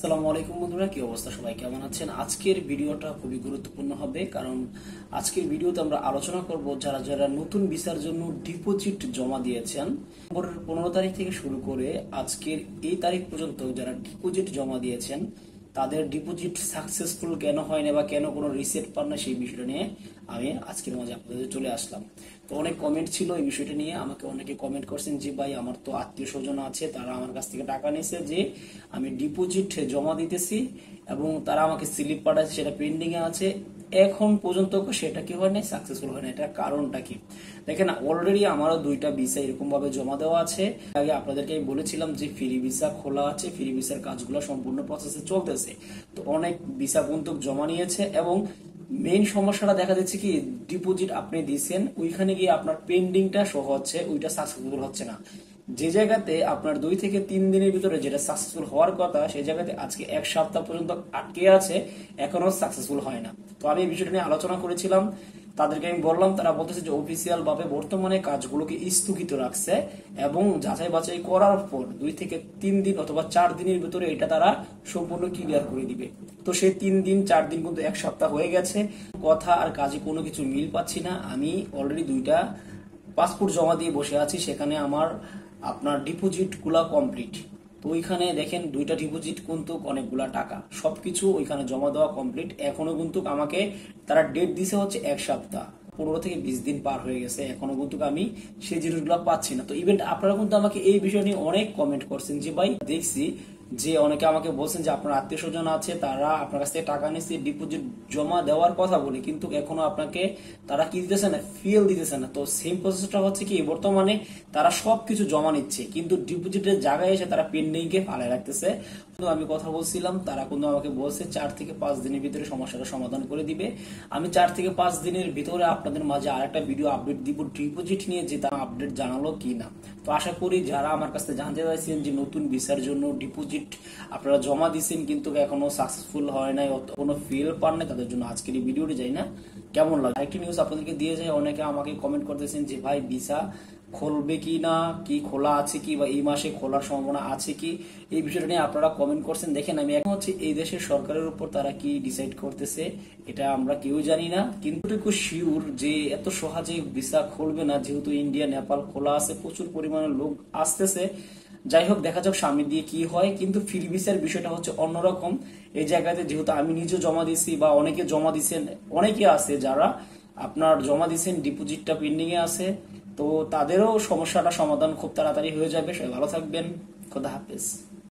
আসসালামু আলাইকুম বন্ধুরা, কি অবস্থা? সবাই কেমন আছেন? আজকের ভিডিওটা খুবই গুরুত্বপূর্ণ হবে, কারণ আজকের ভিডিওতে আমরা আলোচনা করব যারা যারা নতুন ভিসার জন্য ডিপোজিট জমা দিয়েছেন। নভেম্বরের 15 তারিখ থেকে শুরু করে আজকের এই তারিখ পর্যন্ত যারা ডিপোজিট জমা দিয়েছেন তাদের ডিপোজিট সাকসেসফুল কেন হয় না বা কেন কোনো রিসেট পান না, সেই বিষয়টা নিয়ে আমি আজকের মাঝে আপনাদের চলে আসলাম। তো অনেক কমেন্ট ছিল এই বিষয়টা নিয়ে, আমাকে অনেকে কমেন্ট করছেন যে ভাই আমার তো আত্মীয় স্বজন আছে, তারা আমার কাছ থেকে টাকা নিয়েছে, যে আমি ডিপোজিট জমা দিতেছি এবং তারা আমাকে স্লিপ পাঠাচ্ছে, সেটা পেন্ডিং এ আছে, এখন পর্যন্ত সেটা কি হয় না, সাকসেসফুল হয় না। এটা কারণটা কি? দেখেন, অলরেডি আমারও 2টা ভিসা এরকম ভাবে জমা দেওয়া আছে। আগে আপনাদেরকে আমি বলেছিলাম যে ফ্রি ভিসা খোলা আছে, ফ্রি ভিসার কাজগুলো সম্পূর্ণ প্রসেসে চলতেছে। তো অনেক ভিসা কিন্তু জমা নিয়েছে এবং মেইন সমস্যাটা দেখা যাচ্ছে কি, ডিপোজিট আপনি দিয়েছেন, ওইখানে গিয়ে আপনার পেন্ডিংটা শো হচ্ছে, ওইটা সাকসেসফুল হচ্ছে না। যে জায়গাতে আপনার 2 থেকে 3 দিনের ভিতরে যেটা সাকসেসফুল হওয়ার কথা, সেই জায়গাতে আজকে 1 সপ্তাহ পর্যন্ত আটকে আছে, এখনো সাকসেসফুল হয় না। তো আমি এই বিষয়টা নিয়ে আলোচনা করেছিলাম, তাদেরকে আমি বললাম, তারা বলতেছে যে অফিসিয়াল ভাবে বর্তমানে কাজগুলোকে স্থগিত রাখছে এবং যাচাই বাছাই করার পর 2 থেকে 3 দিন অথবা 4 দিনের ভিতরে এটা তারা সম্পূর্ণ ক্লিয়ার করে দিবে। তো সেই 3 দিন 4 দিন কিন্তু 1 সপ্তাহ হয়ে গেছে, কথা আর কাজে কোনো কিছু মিল পাচ্ছি না। আমি অলরেডি 2টা পাসপোর্ট জমা দিয়ে বসে আছি, সেখানে আমার আপনার ডিপোজিট গুলা কমপ্লিট। তো ওইখানে দেখেন 2টা ডিপোজিট কিন্তু অনেকগুলা টাকা, সবকিছু ওইখানে জমা দেওয়া কমপ্লিট। এখনো কিন্তু আমাকে তারা ডেট দিছে হচ্ছে 1 সপ্তাহ, 15 থেকে 20 দিন পার হয়ে গেছে, এখনো কিন্তু আমি সেই জিনিসগুলো পাচ্ছি না। তো ইভেন্ট আপনারা কিন্তু আমাকে এই বিষয় নিয়ে অনেক কমেন্ট করছেন যে ভাই, দেখছি যে অনেকে আমাকে বলছেন যে আপনার আত্মীয় স্বজন আছে, তারা আপনার কাছ থেকে টাকা নিচ্ছে ডিপোজিট জমা দেওয়ার কথা বলে, কিন্তু এখনো আপনাকে তারা কি দিতেছে না, ফিল দিতেছে না। তো সেম প্রসেসটা হচ্ছে কি, বর্তমানে তারা সবকিছু জমা নিচ্ছে কিন্তু ডিপোজিটের জায়গায় এসে তারা পেন্ডিং কে ফালায় রাখতেছে। আমি কথা বলছিলাম, তারা কিন্তু আমাকে বলছে 4 থেকে 5 দিনের ভিতরে সমস্যাটা সমাধান করে দিবে। আমি 4 থেকে 5 দিনের ভিতরে আপনাদের মাঝে আরেকটা ভিডিও আপডেট দিব ডিপোজিট নিয়ে, যে তারা আপডেট জানালো কিনা। তো আশা করি যারা আমার কাছে জানতে চাইছেন যে নতুন ভিসার জন্য ডিপোজিট আপনারা জমা দিচ্ছেন কিন্তু এখনো সাকসেসফুল হয় নাই, কোনো ফিল পান নাই, তাদের জন্য আজকের এই ভিডিওটি যাই না কেমন লাগে। আরেকটি নিউজ আপনাদেরকে দিয়ে যায়, অনেকে আমাকে কমেন্ট করতেছেন যে ভাই ভিসা খুলবে কি না, কি খোলা আছে কি, বা এই মাসে খোলার সম্ভাবনা আছে কি, এই বিষয়টা নিয়ে আপনারা কমেন্ট করছেন। দেখেন, আমি এখন হচ্ছে এই দেশের সরকারের উপর তারা কি ডিসাইড করতেছে এটা আমরা কেউ জানি না, কিন্তু এটুকু শিওর যে এত সহজে ভিসা খুলবে না, যেহেতু ইন্ডিয়া নেপাল খোলা আছে, প্রচুর পরিমাণে লোক আসতেছে। যাই হোক, দেখা যাক সামনে দিয়ে কি হয়। কিন্তু ফ্রি ভিসার বিষয়টা হচ্ছে অন্যরকম। এই জায়গাতে যেহেতু আমি নিজে জমা দিছি বা অনেকে জমা দিচ্ছেন, অনেকে আছে যারা আপনার জমা দিচ্ছেন ডিপোজিটটা পেন্ডিং এ আছে, তো তাদেরও সমস্যাটা সমাধান খুব তাড়াতাড়ি হয়ে যাবে। সবাই ভালো থাকবেন, খোদা হাফেজ।